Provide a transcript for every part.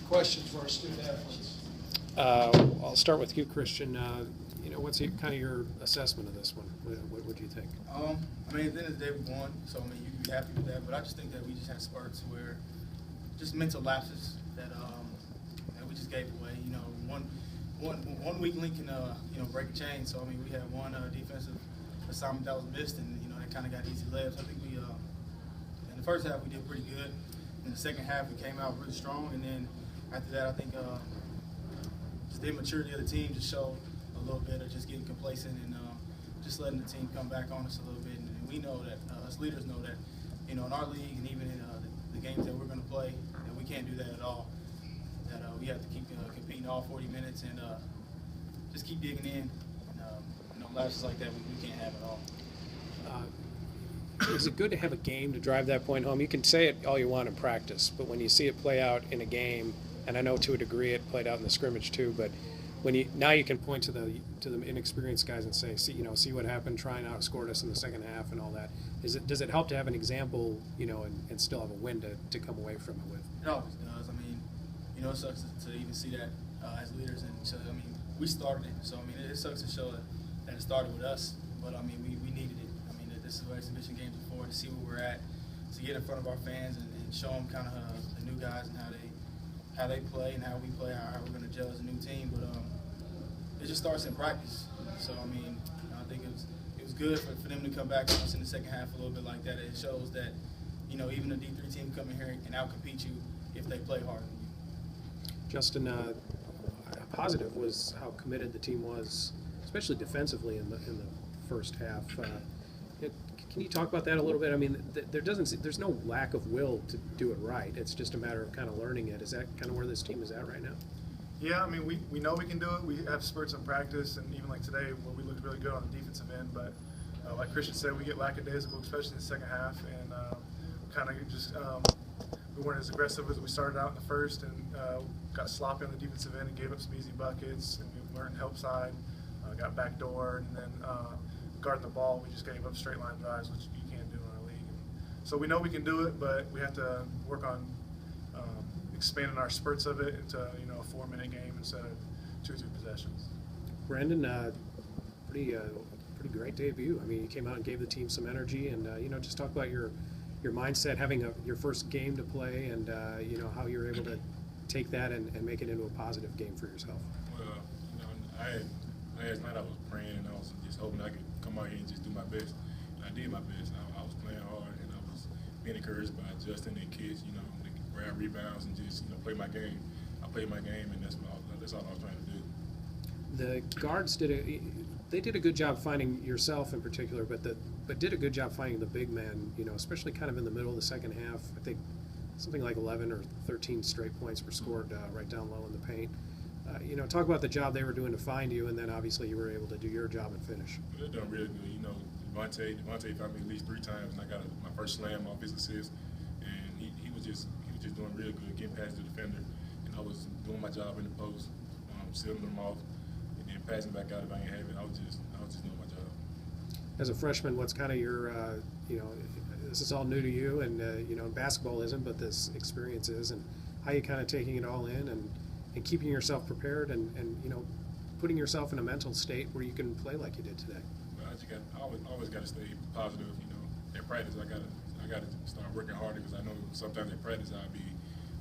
questions for our student athletes. I'll start with you, Khristian. What's kind of your assessment of this one? What do you think? I mean, at the end of the day, we won, so I mean, you can be happy with that. But I just think that we just had spurts where just mental lapses that we just gave away. You know, one weak link can break a chain. So I mean, we had one defensive assignment that was missed, and that kind of got easy layups. I think we in the first half we did pretty good. In the second half, we came out really strong, and then after that, I think just the immaturity of the team just showed a little bit of just getting complacent and just letting the team come back on us a little bit. And we know that us leaders know that in our league and even in the games that we're going to play, that we can't do that at all. That we have to keep competing all 40 minutes and just keep digging in. And lapses like that we can't have at all. Is it good to have a game to drive that point home? You can say it all you want in practice, but when you see it play out in a game, and I know to a degree it played out in the scrimmage too, but when now you can point to the inexperienced guys and say, see what happened. Trine outscored us in the second half and all that. Does it help to have an example, and still have a win to come away from it with? It always does. I mean, it sucks to even see that as leaders, and so I mean, we started it, so I mean, it sucks to show that it started with us, but I mean, we needed it. I mean, this is what exhibition games are for, to see where we're at, to get in front of our fans and show them kind of the new guys and how they play and how we play, how we're going to gel as a new team. But it just starts in practice. So I mean, I think it was good for them to come back on us in the second half a little bit like that. It shows that even a D3 team come in here and outcompete you if they play harder than you. Justin, positive was how committed the team was, especially defensively in the first half. Can you talk about that a little bit? I mean, there's no lack of will to do it right. It's just a matter of kind of learning it. Is that kind of where this team is at right now? Yeah, I mean, we know we can do it. We have spurts in practice, and even like today where we looked really good on the defensive end. But like Khristian said, we get lackadaisical, especially in the second half, and kind of just we weren't as aggressive as we started out in the first, and got sloppy on the defensive end and gave up some easy buckets. And we weren't help side, got backdoored, and then guarding the ball, we just gave up straight line drives, which you can't do in our league. And so we know we can do it, but we have to work on expanding our spurts of it into a 4-minute game instead of 2 or 3 possessions. Brandon, pretty great debut. I mean, you came out and gave the team some energy, and just talk about your mindset, having your first game to play, and how you were able to take that and make it into a positive game for yourself. Well, last night I was praying and I was just hoping I could come out here and just do my best. And I did my best. I was playing hard and I was being encouraged by Justin and kids, to grab rebounds and just play my game. I played my game, and that's all I was trying to do. The guards did a good job finding yourself in particular, but did a good job finding the big man, especially kind of in the middle of the second half. I think something like 11 or 13 straight points were scored right down low in the paint. Talk about the job they were doing to find you, and then obviously you were able to do your job and finish. They're doing really good. Devontae found me at least 3 times, and I got my first slam off his assist, and he was just doing real good, getting past the defender, and I was doing my job in the post, sealing them off, and then passing back out if I didn't have it. I was just doing my job. As a freshman, what's kind of your this is all new to you, and basketball isn't, but this experience is, and how you kind of taking it all in and keeping yourself prepared and putting yourself in a mental state where you can play like you did today. Well, I always got to stay positive. At practice I got to start working harder, because I know sometimes at practice I'll be,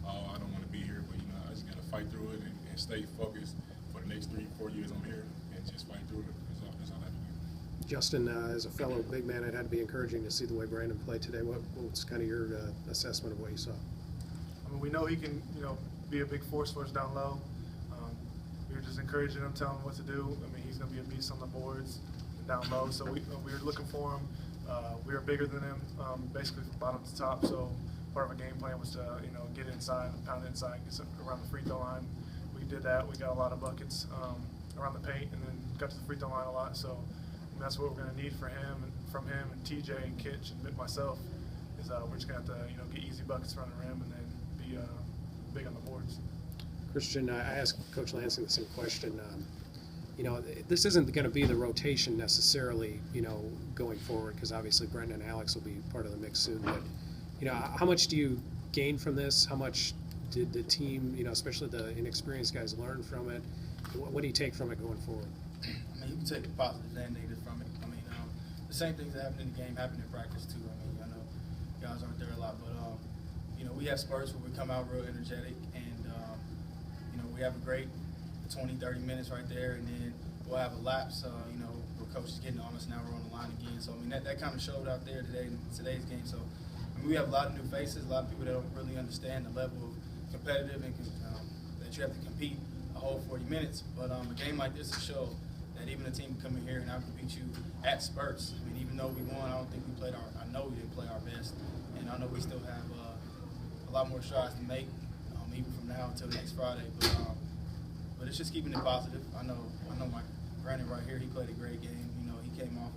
I don't want to be here, but I just got to fight through it and stay focused for the next 3-4 years I'm here and just fight through it. That's all I have to do. Justin, as a fellow big man, it had to be encouraging to see the way Brandon played today. What's kind of your assessment of what you saw? I mean, we know he can, be a big force for us down low. We were just encouraging him, telling him what to do. I mean, he's going to be a beast on the boards and down low. So we were looking for him. We were bigger than him, basically from bottom to top. So part of our game plan was to, get inside, pound inside, get around the free throw line. We did that. We got a lot of buckets around the paint, and then got to the free throw line a lot. So that's what we're going to need from him and TJ and Kitch and myself. Is we're just going to have to, get easy buckets around the rim and then be big on the boards. Khristian, I asked Coach Lansing the same question. This isn't going to be the rotation necessarily, going forward, because obviously Brendan and Alex will be part of the mix soon. But, how much do you gain from this? How much did the team, especially the inexperienced guys, learn from it? What do you take from it going forward? I mean, you can take positives and negatives from it. I mean, the same things that happen in the game happen in practice too. I mean, I know guys aren't there a lot, but we have spurts where we come out real energetic, and we have a great 20, 30 minutes right there, and then we'll have a lapse. Where coach is getting on us now. We're on the line again. So I mean, that kind of showed out there today in today's game. So I mean, we have a lot of new faces, a lot of people that don't really understand the level of competitive and that you have to compete a whole 40 minutes. But a game like this will show that even a team can come in here and out-compete you at spurts. I mean, even though we won, I don't think we played I know we didn't play our best, and I know we still have a lot more strides to make, even from now until next Friday. But it's just keeping it positive. I know my Brandon right here, he played a great game. He came off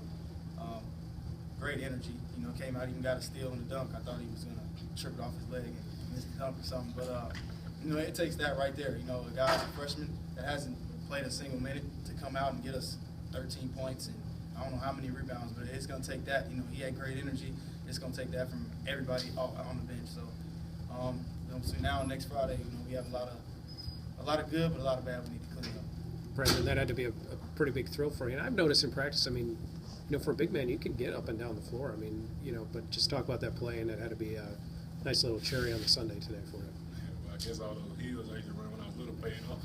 great energy. Came out, even got a steal in the dunk. I thought he was gonna trip it off his leg and miss the dunk or something. But it takes that right there. A guy, a freshman that hasn't played a single minute to come out and get us 13 points and I don't know how many rebounds, but it's gonna take that. He had great energy. It's gonna take that from everybody on the bench. So, between now and next Friday, we have a lot of good, but a lot of bad we need to clean up. Brandon, that had to be a pretty big thrill for you. And I've noticed in practice, I mean, for a big man, you can get up and down the floor. I mean, but just talk about that play, and it had to be a nice little cherry on the Sunday today for you. Yeah, well, I guess all those heels I used to run when I was little paid off.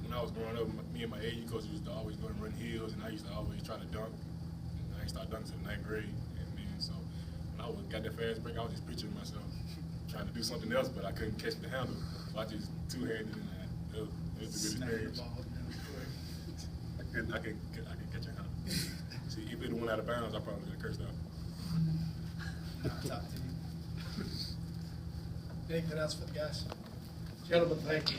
When I was growing up, me and my AU coach used to always go and run heels, and I used to always try to dunk. And I started dunking in the 9th grade, and then so when I got that fast break, I was just picturing myself trying to do something else, but I couldn't catch the handle. So I just two-handed, and it was a good experience. I could catch a handle. See, if it went out of bounds, I probably would have cursed out. Talk to you. Anything else for the guys? Gentlemen, thank you.